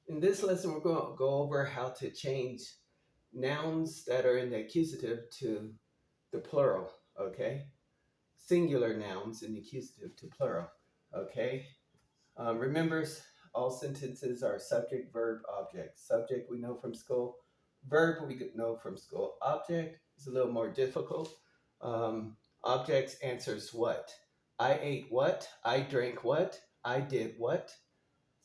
In this lesson, we're going to go over how to change nouns that are in the accusative to the plural, okay? Singular nouns in the accusative to plural, okay? Remember, all sentences are subject, verb, object. Subject we know from school. Verb we know from school. Object is a little more difficult. Objects answers what. I ate what? I drank what? I did what?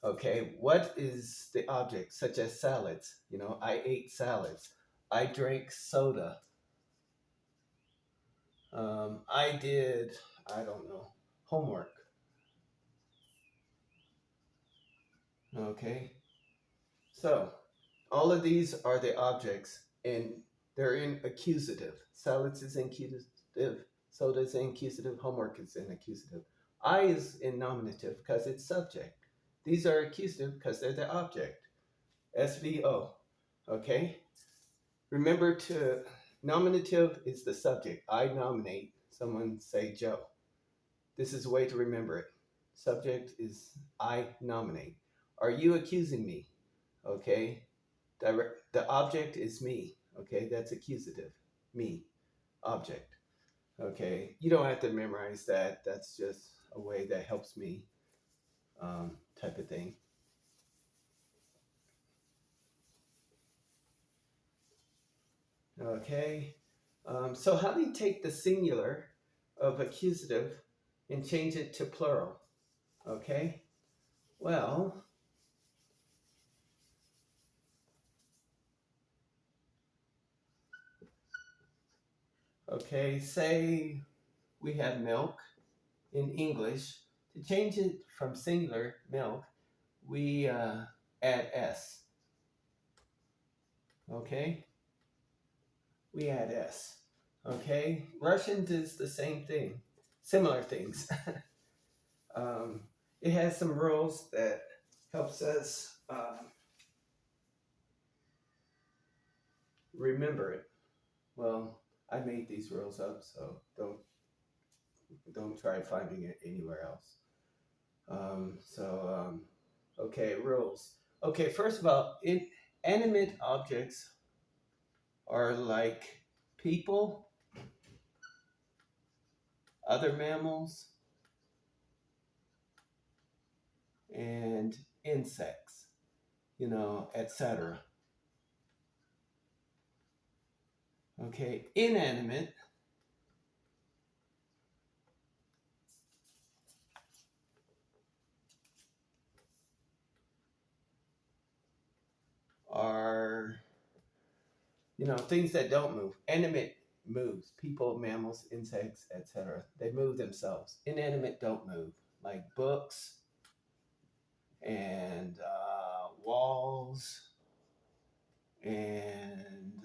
Okay, what is the object, such as salads? You know, I ate salads. I drank soda. I did, I don't know, homework. Okay, so all of these are the objects, and they're in accusative. Salads is in accusative. Soda is in accusative. Homework is in accusative. I is in nominative because it's subject. These are accusative because they're the object. SVO. Okay. Remember to nominative is the subject. I nominate someone, say Joe. This is a way to remember it. Subject is I nominate. Are you accusing me? Okay. The object is me. Okay. That's accusative. Me. Object. Okay. You don't have to memorize that. That's just a way that helps me, type of thing. Okay. So how do you take the singular of accusative and change it to plural? Okay. Well, okay, say we have milk in English. To change it from singular, milk, we add S. Okay? We add S. Okay? Russian does the same thing, similar things. um, it has some rules that helps us remember it. Well, I made these rules up, so don't try finding it anywhere else. Okay, rules. Okay, first of all, inanimate objects are like people, other mammals, and insects, etc. Okay, inanimate are, things that don't move. Animate moves. People, mammals, insects, etc. They move themselves. Inanimate don't move, like books and walls and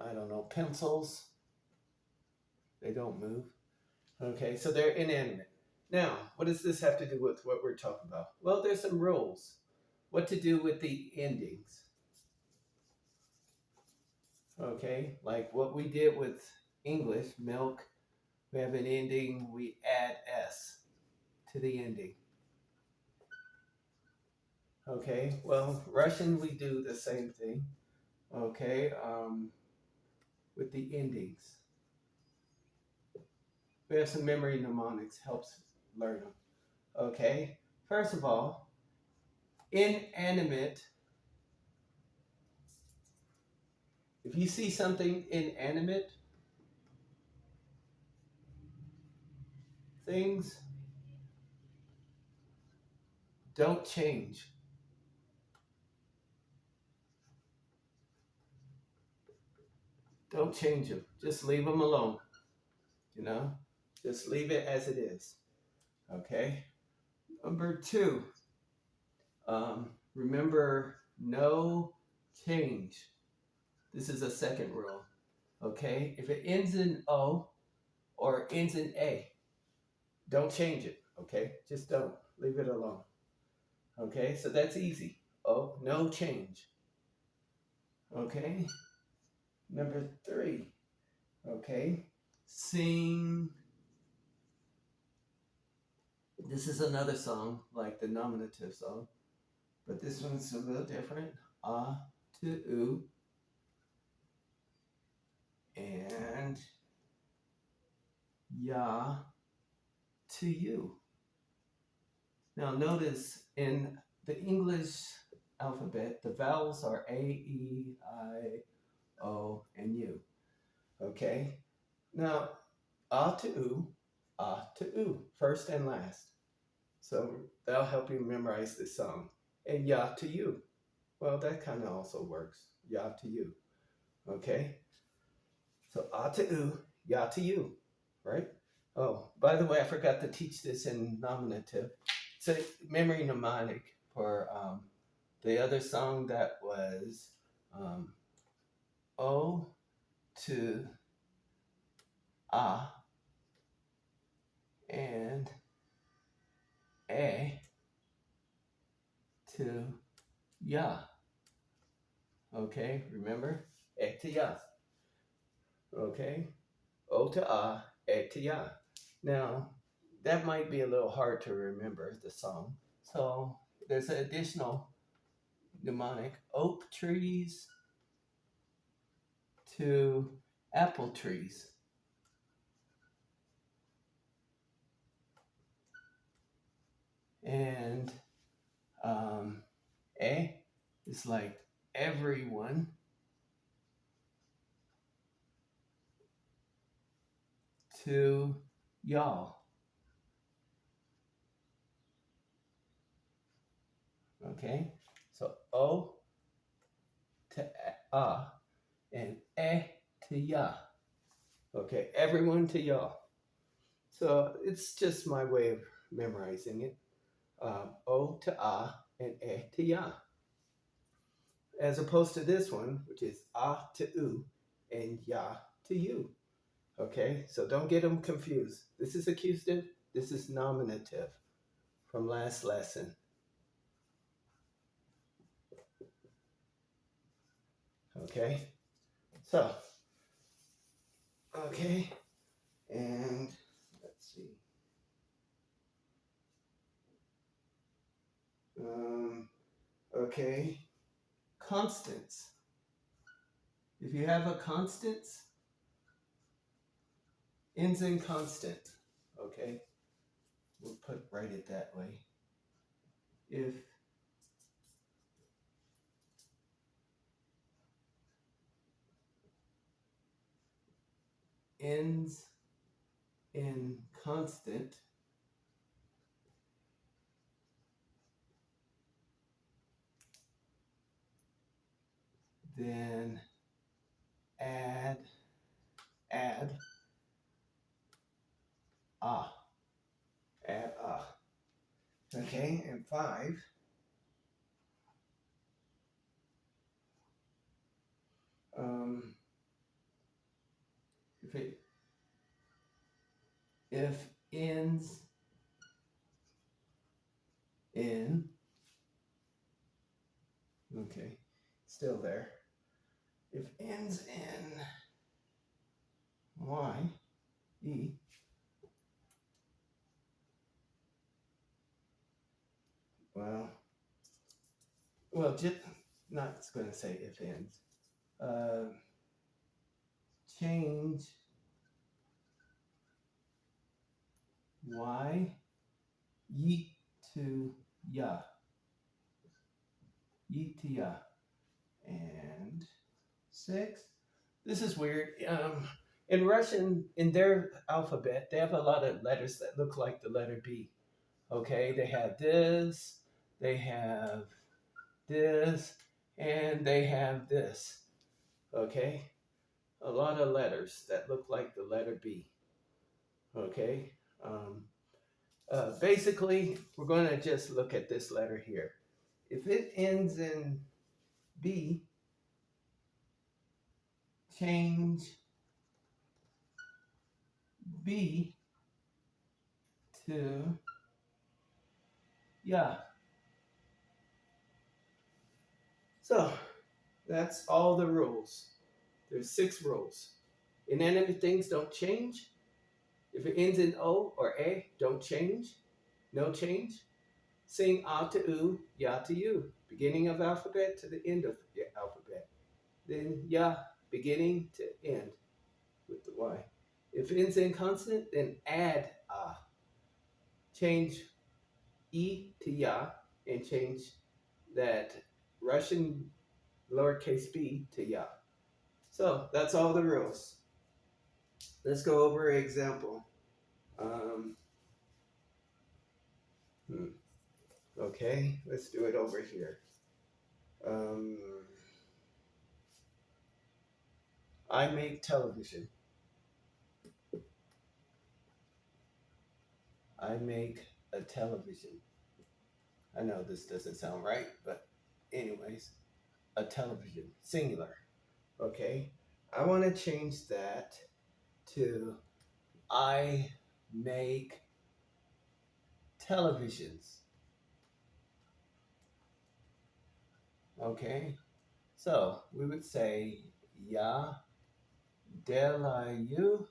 I don't know, pencils. They don't move. Okay, so they're inanimate. Now, what does this have to do with what we're talking about? Well, there's some rules. What to do with the endings. Okay, like what we did with English, milk, we have an ending, we add S to the ending. Okay, well, Russian, we do the same thing. Okay, with the endings. We have some memory mnemonics, helps learn them. Okay, first of all, inanimate. If you see something inanimate, things don't change. Don't change them. Just leave them alone. You know, just leave it as it is. Okay. Number two, remember no change. This is a second rule. Okay. If it ends in O or ends in A, don't change it. Okay. Just don't. Leave it alone. Okay. So that's easy. Oh, no change. Okay. Number three. Okay. Sing. This is another song, like the nominative song. but this one's a little different. Ah to oo and ya to you. Now notice in the English alphabet, the vowels are A, E, I, O, and U. Okay? Now, ah to oo, first and last. So that'll help you memorize this song. And ya to you. Well, that kind of also works. Ya to you. Okay? So ah to oo, ya to you. Right? Oh, by the way, I forgot to teach this in nominative. It's a memory mnemonic for the other song that was um, O to ah and A to ya. Okay, remember? A to ya. Okay? O to ah, A to ya. Now, that might be a little hard to remember the song. So there's an additional mnemonic oak trees to apple trees. And A is like everyone to y'all. Okay, so O to and E to ya. Okay, everyone to y'all. So it's just my way of memorizing it. O to and E to ya. As opposed to this one, which is to oo and ya to you. Okay, so don't get them confused. This is accusative, this is nominative from last lesson. Okay, so, okay, and let's see. Okay, constants. If you have a constant, ends in constant. Okay, we'll write it that way. If ends in constant, then add ah, add ah. Okay, and 5. If ends in, okay, still there. If ends in Y, E, well, just not going to say if ends. Change Y, yeet to ya, yeet to ya, and 6. This is weird. In Russian, in their alphabet, they have a lot of letters that look like the letter B. Okay, they have this, they have this, and they have this. Okay, a lot of letters that look like the letter B. Okay, basically, we're going to just look at this letter here. If it ends in B, change B to yeah. So that's all the rules. There's 6 rules. Inanimate things don't change. If it ends in O or A, don't change. No change. Sing ah to oo, ya to you. Beginning of alphabet to the end of the alphabet. Then ya, beginning to end with the Y. If ends in consonant, then add ah. Change E to ya and change that Russian lowercase b to ya. So that's all the rules. Let's go over an example. Um, hmm, okay, let's do it over here. Um, I make television. I make a television. I know this doesn't sound right, but anyways, a television, singular. Okay, I want to change that to I make televisions. Okay, so we would say ya delayu.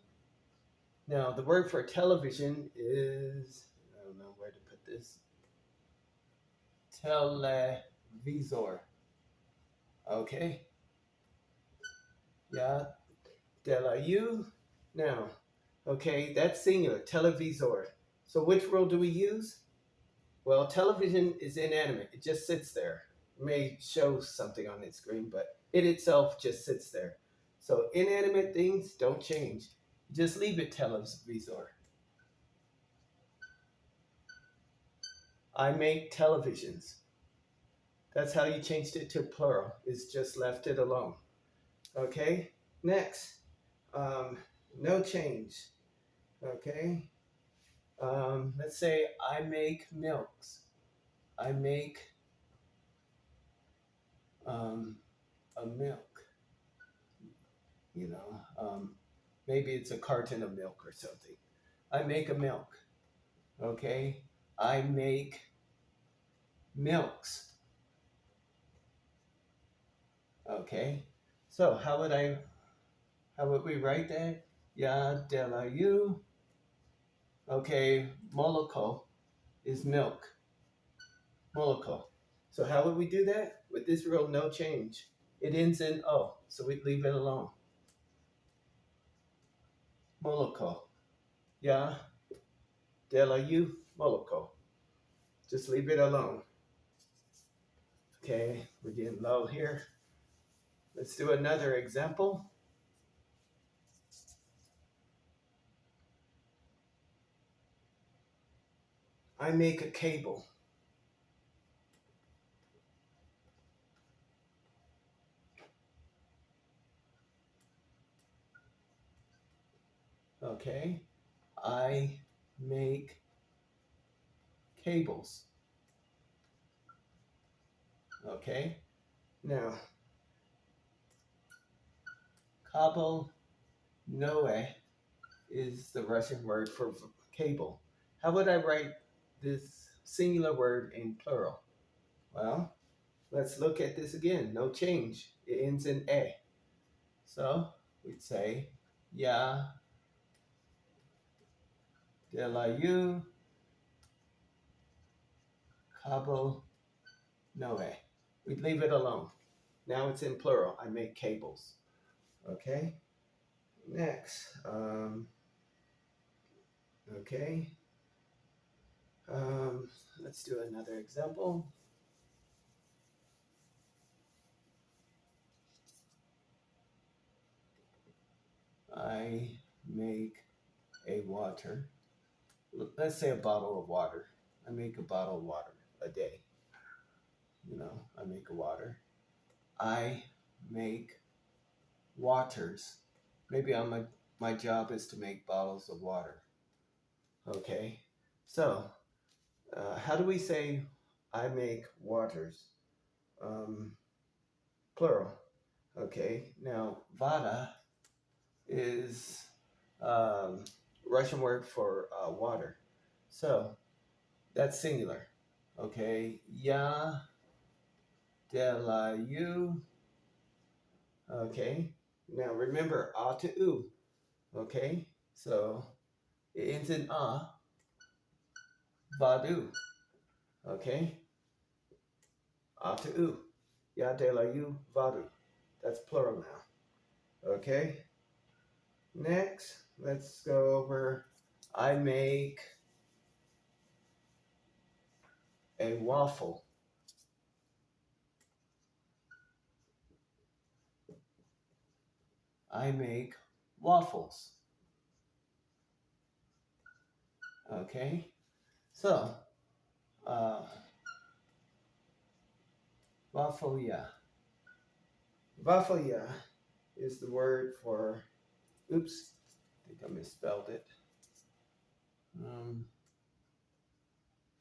Now the word for television is, I don't know where to put this, televisor. Okay, ya delayu. Now, okay, that's singular, televisor. So which rule do we use? Well, television is inanimate. It just sits there. It may show something on its screen, but it itself just sits there. So inanimate things don't change. Just leave it televisor. I make televisions. That's how you changed it to plural. It's just left it alone. Okay, next. Um, no change. Okay, let's say I make milks. I make a milk. You know, maybe it's a carton of milk or something. I make a milk. Okay, I make milks. Okay, so how would we write that? Ya de la you. Okay, moloko is milk. Moloko. So how would we do that? With this rule, no change. It ends in O, so we leave it alone. Moloko. Ya de la you, moloko. Just leave it alone. Okay, we're getting low here. Let's do another example. I make a cable. Okay, I make cables. Okay, now, cabo noe is the Russian word for cable. How would I write this singular word in plural? Well, let's look at this again. No change. It ends in a. So we'd say ya de la you cabo noe. We'd leave it alone. Now it's in plural. I make cables. Okay. Next. Okay. Let's do another example. I make a water. Let's say a bottle of water. I make a bottle of water a day. You know, I make a water. I make waters. Maybe my job is to make bottles of water. Okay. So, how do we say I make waters? Um, Plural. Okay. Now, vada is Russian word for water. So that's singular. Okay. Ya de la you. Okay. Now remember a to u. Okay. So it ends in a. Vadu. Okay? Atu. Ya de la you vadu. That's plural now. Okay? Next, let's go over I make a waffle. I make waffles. Okay? So, uh, waffle. Waffle is the word for, oops, I think I misspelled it.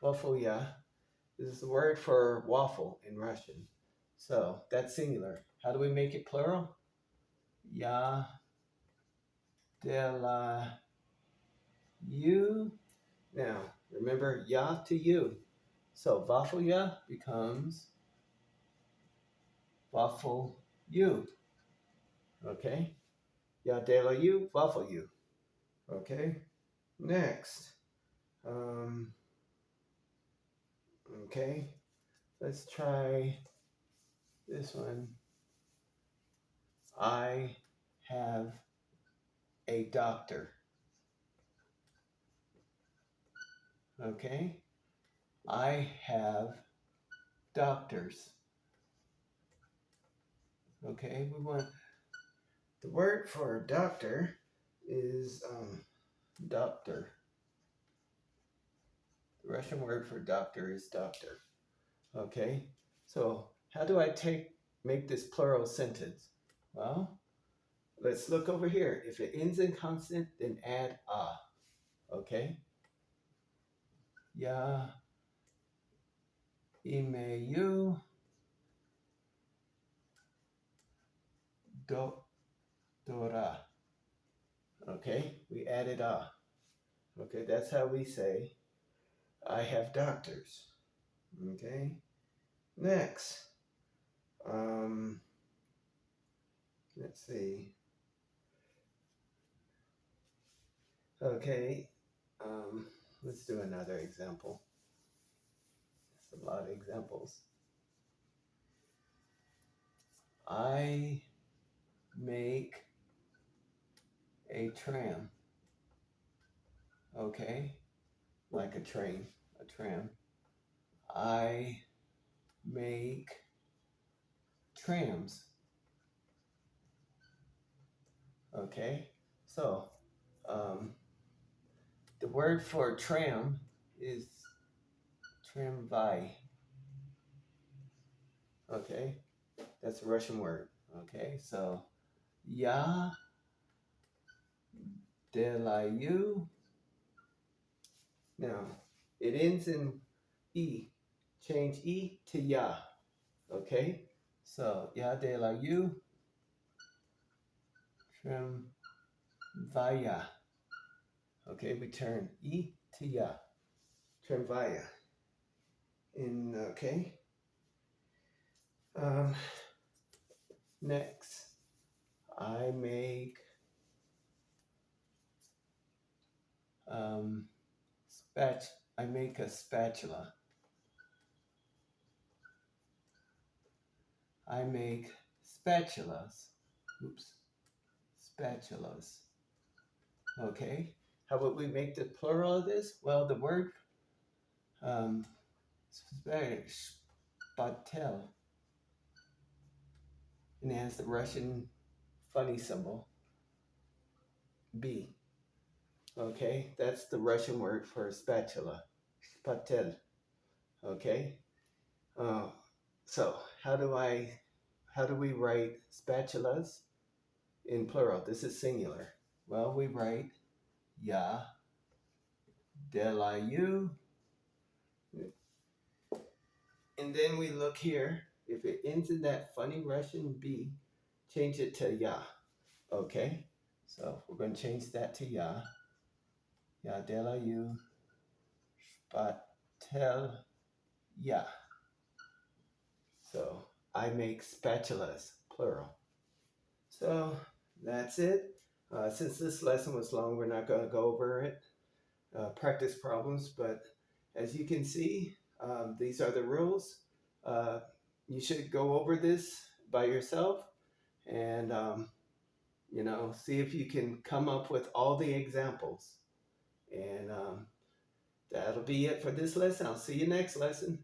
Waffle is the word for waffle in Russian. So that's singular. How do we make it plural? Ya delаю. Now, remember ya to you. So waffle becomes waffle you. Okay? Ya delаю, waffle you. Okay? Next. Okay. Let's try this one. I have a doctor. Okay? I have doctors. Okay, we want the word for doctor is doctor. The Russian word for doctor is doctor. Okay, so how do I make this plural sentence? Well, let's look over here. If it ends in consonant, then add a. Okay, ya imeyu doctora. Okay, we added a. Okay, that's how we say I have doctors. Okay, next. Let's see. Okay, let's do another example. It's a lot of examples. I make a tram. Okay, like a train, a tram. I make trams. Okay, so the word for tram is tramvai. Okay, that's a Russian word. Okay, so ya delаю. Now it ends in e. Change e to ya. Okay, so ya delаю tramvaya. Okay, we turn e to ya. Tramvaya. And okay. Next, I make I make a spatula. I make spatulas. Oops, spatulas. Okay. How about we make the plural of this? Well, the word spatel, and it has the Russian funny symbol B. Okay, that's the Russian word for spatula. Spatel. Okay. Uh, so how do we write spatulas in plural? This is singular. Well, we write ya delаю, and then we look here. If it ends in that funny Russian B, change it to ya. Okay. So we're going to change that to ya. Ya delаю spatel ya. So I make spatulas, plural. So that's it. Since this lesson was long, we're not going to go over it, practice problems, but as you can see, These are the rules. Uh, you should go over this by yourself and see if you can come up with all the examples. And that'll be it for this lesson. I'll see you next lesson.